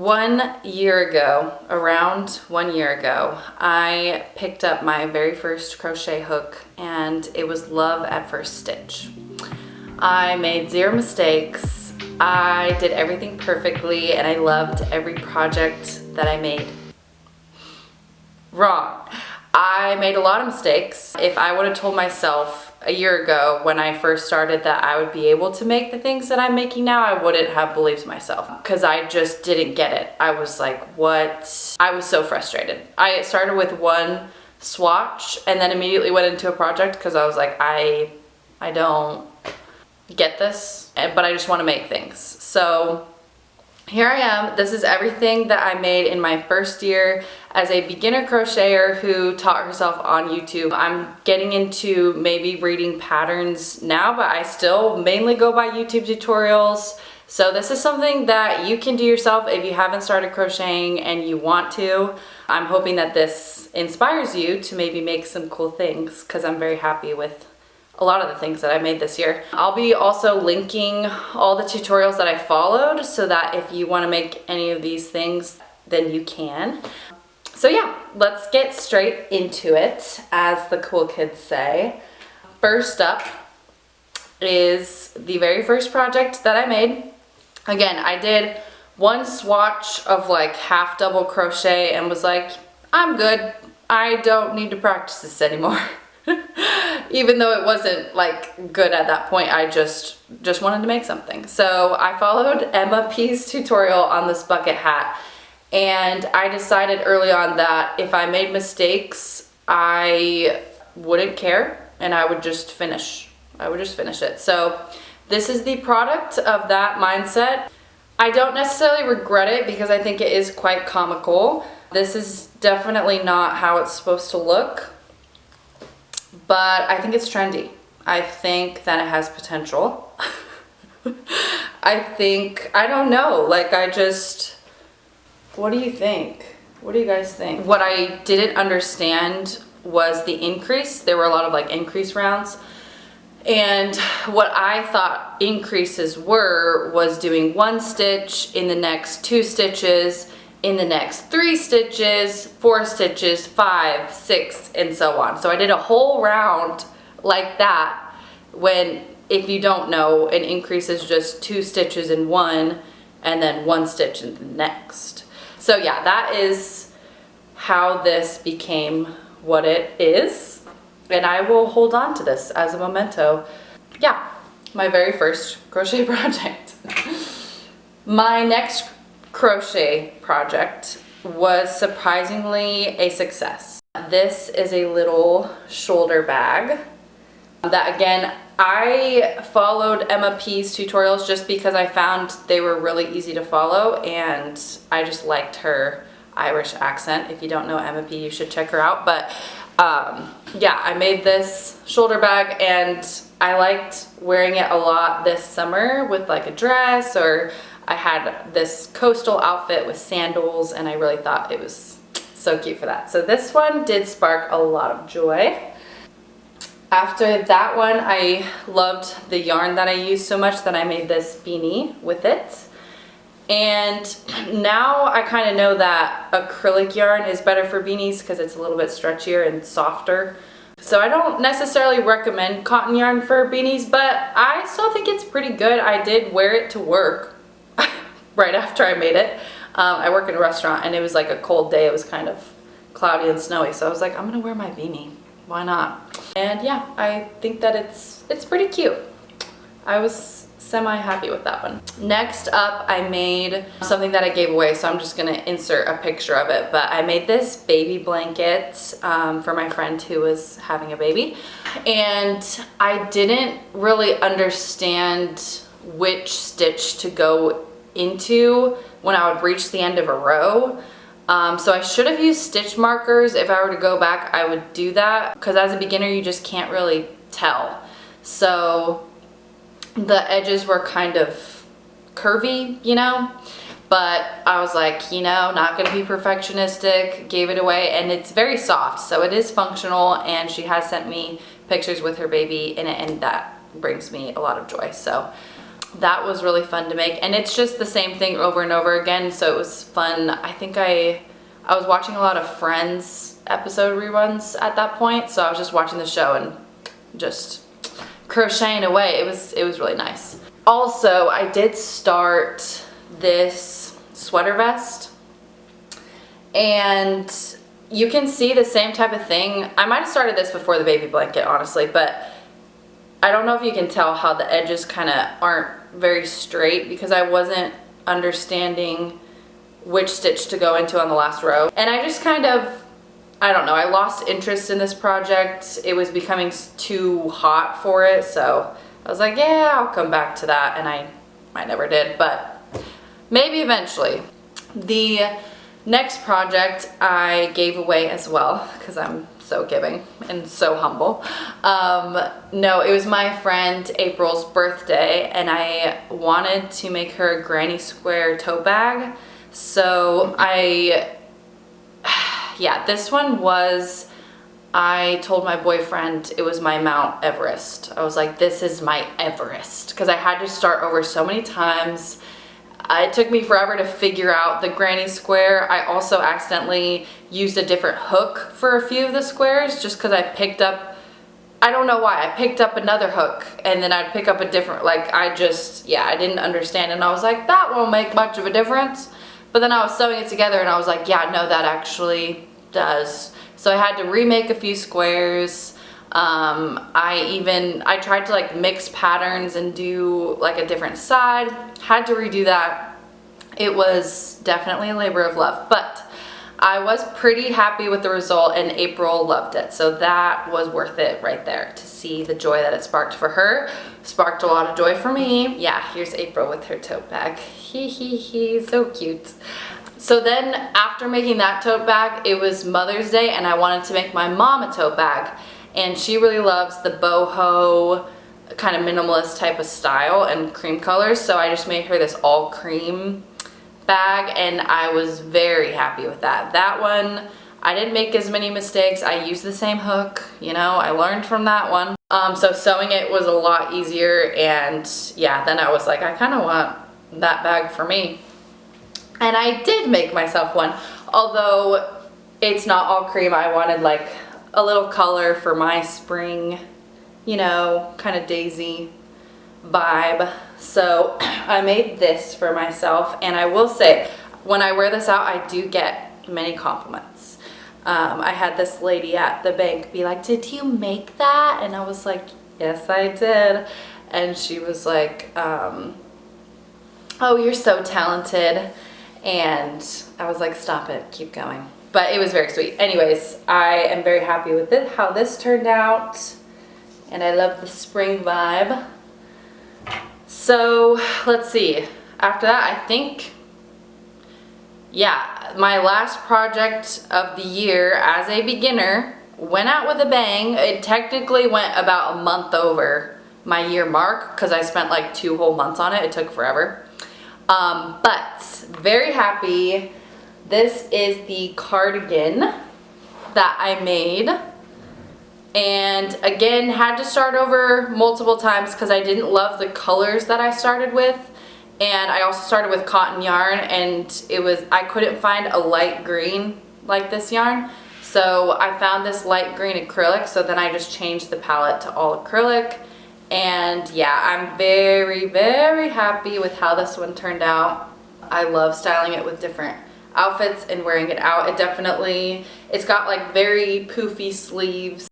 1 year ago, around 1 year ago, I picked up my very first crochet hook and it was love at first stitch. I made zero mistakes. I did everything perfectly and I loved every project that I made. Wrong. I made a lot of mistakes. If I would have told myself a year ago when I first started that I would be able to make the things that I'm making now, I wouldn't have believed myself because I just didn't get it. I was like, what? I was so frustrated. I started with one swatch and then immediately went into a project because I was like, I don't get this, but I just want to make things. So here I am. This is everything that I made in my first year as a beginner crocheter who taught herself on YouTube. I'm getting into maybe reading patterns now, but I still mainly go by YouTube tutorials. So this is something that you can do yourself if you haven't started crocheting and you want to. I'm hoping that this inspires you to maybe make some cool things because I'm very happy with a lot of the things that I made this year. I'll be also linking all the tutorials that I followed so that if you want to make any of these things, then you can. So yeah, let's get straight into it, as the cool kids say. First up is the very first project that I made. Again, I did one swatch of like half double crochet and was like, I'm good. I don't need to practice this anymore. Even though it wasn't like good at that point, I just wanted to make something. So I followed Emma P's tutorial on this bucket hat, and I decided early on that if I made mistakes, I wouldn't care and I would just finish. I would just finish it. So this is the product of that mindset. I don't necessarily regret it because I think it is quite comical. This is definitely not how it's supposed to look, but I think it's trendy. I think that it has potential. I don't know, like what do you think? What do you guys think? What I didn't understand was the increase. There were a lot of like increase rounds. And what I thought increases was doing one stitch in the next 2 stitches, in the next 3 stitches, 4 stitches, 5, 6, and so on. So I did a whole round like that when, if you don't know, an increase is just 2 stitches in one and then 1 stitch in the next. So yeah, that is how this became what it is. And I will hold on to this as a memento. Yeah, my very first crochet project. My next crochet project was surprisingly a success. This is a little shoulder bag that, again, I followed Emma P's tutorials just because I found they were really easy to follow and I just liked her Irish accent. If you don't know Emma P, you should check her out. But yeah, I made this shoulder bag and I liked wearing it a lot this summer with like a dress, or I had this coastal outfit with sandals and I really thought it was so cute for that. So this one did spark a lot of joy. After that one, I loved the yarn that I used so much that I made this beanie with it. And now I kind of know that acrylic yarn is better for beanies because it's a little bit stretchier and softer. So I don't necessarily recommend cotton yarn for beanies, but I still think it's pretty good. I did wear it to work right after I made it. I work in a restaurant and it was like a cold day. It was kind of cloudy and snowy. So I was like, I'm gonna wear my beanie. Why not? And yeah, I think that it's pretty cute. I was semi-happy with that one. Next up, I made something that I gave away, so I'm just gonna insert a picture of it, but I made this baby blanket for my friend who was having a baby. And I didn't really understand which stitch to go into when I would reach the end of a row. So I should have used stitch markers. If I were to go back, I would do that because as a beginner, you just can't really tell. So the edges were kind of curvy, you know, but I was like, you know, not gonna be perfectionistic, gave it away, and it's very soft, so it is functional, and she has sent me pictures with her baby in it, and that brings me a lot of joy. So That was really fun to make, and it's just the same thing over and over again, so it was fun. I think I was watching a lot of Friends episode reruns at that point, so I was just watching the show and just crocheting away. It was really nice. Also, I did start this sweater vest, and you can see the same type of thing. I might have started this before the baby blanket, honestly, but I don't know if you can tell how the edges kind of aren't very straight because I wasn't understanding which stitch to go into on the last row. And I just kind of, I don't know, I lost interest in this project. It was becoming too hot for it, so I was like, yeah, I'll come back to that, and I never did, but maybe eventually. The next project I gave away as well because I'm so giving and so humble. No, it was my friend April's birthday, and I wanted to make her a granny square tote bag. So yeah, this one was, I told my boyfriend it was my Mount Everest. I was like, this is my Everest, because I had to start over so many times. It took me forever to figure out the granny square. I also accidentally used a different hook for a few of the squares just because I picked up, I don't know why, I picked up another hook and then I'd pick up a different, like I didn't understand, and I was like, that won't make much of a difference. But then I was sewing it together and I was like, yeah, no, that actually does. So I had to remake a few squares. I tried to like mix patterns and do like a different side. Had to redo that. It was definitely a labor of love, but I was pretty happy with the result, and April loved it. So that was worth it right there, to see the joy that it sparked for her. Sparked a lot of joy for me. Yeah, here's April with her tote bag. Hee hee hee, so cute. So then after making that tote bag, it was Mother's Day, and I wanted to make my mom a tote bag. And she really loves the boho kind of minimalist type of style and cream colors, so I just made her this all cream bag, and I was very happy with that. That one, I didn't make as many mistakes. I used the same hook, you know, I learned from that one. So sewing it was a lot easier, and yeah, then I was like, I kind of want that bag for me. And I did make myself one, although it's not all cream. I wanted like a little color for my spring, you know, kind of daisy vibe. So I made this for myself, and I will say, when I wear this out, I do get many compliments. I had this lady at the bank be like, did you make that? And I was like, yes, I did. And she was like, oh, you're so talented. And I was like, stop it, keep going. But it was very sweet. Anyways, I am very happy with it, how this turned out. And I love the spring vibe. So let's see. After that, I think, yeah, my last project of the year as a beginner went out with a bang. It technically went about a month over my year mark because I spent like 2 whole months on it. It took forever. But very happy. This is the cardigan that I made. And again, had to start over multiple times because I didn't love the colors that I started with. And I also started with cotton yarn, and I couldn't find a light green like this yarn. So I found this light green acrylic, so then I just changed the palette to all acrylic. And yeah, I'm very, very happy with how this one turned out. I love styling it with different outfits and wearing it out. It's got like very poofy sleeves.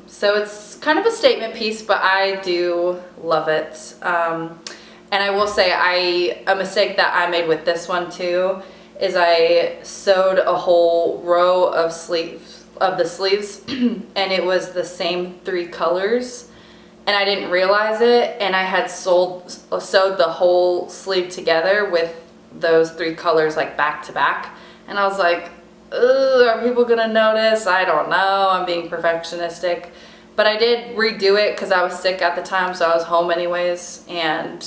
So it's kind of a statement piece, but I do love it. And I will say, a mistake that I made with this one too is I sewed a whole row of the sleeves and it was the same 3 colors, and I didn't realize it, and I had sewed the whole sleeve together with those 3 colors like back to back, and I was like, ugh, are people gonna notice? I don't know, I'm being perfectionistic. But I did redo it because I was sick at the time, so I was home anyways. And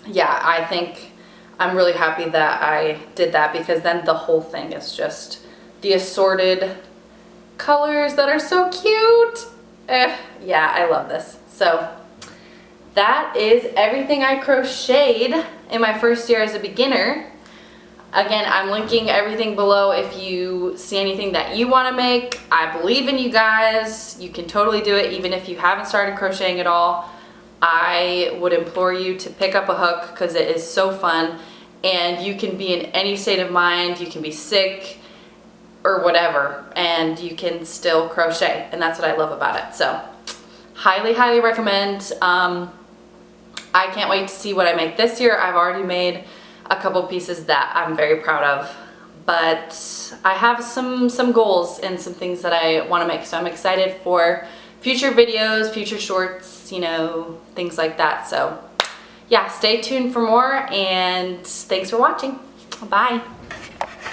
yeah, I think I'm really happy that I did that, because then the whole thing is just the assorted colors that are so cute. Yeah, I love this. So that is everything I crocheted in my first year as a beginner. Again, I'm linking everything below if you see anything that you want to make. I believe in you guys. You can totally do it even if you haven't started crocheting at all. I would implore you to pick up a hook because it is so fun, and you can be in any state of mind. You can be sick or whatever, and you can still crochet, and that's what I love about it. So highly, highly recommend. I can't wait to see what I make this year. I've already made a couple pieces that I'm very proud of, but I have some goals and some things that I want to make, so I'm excited for future videos, future shorts, you know, things like that. So yeah, stay tuned for more, and thanks for watching. Bye.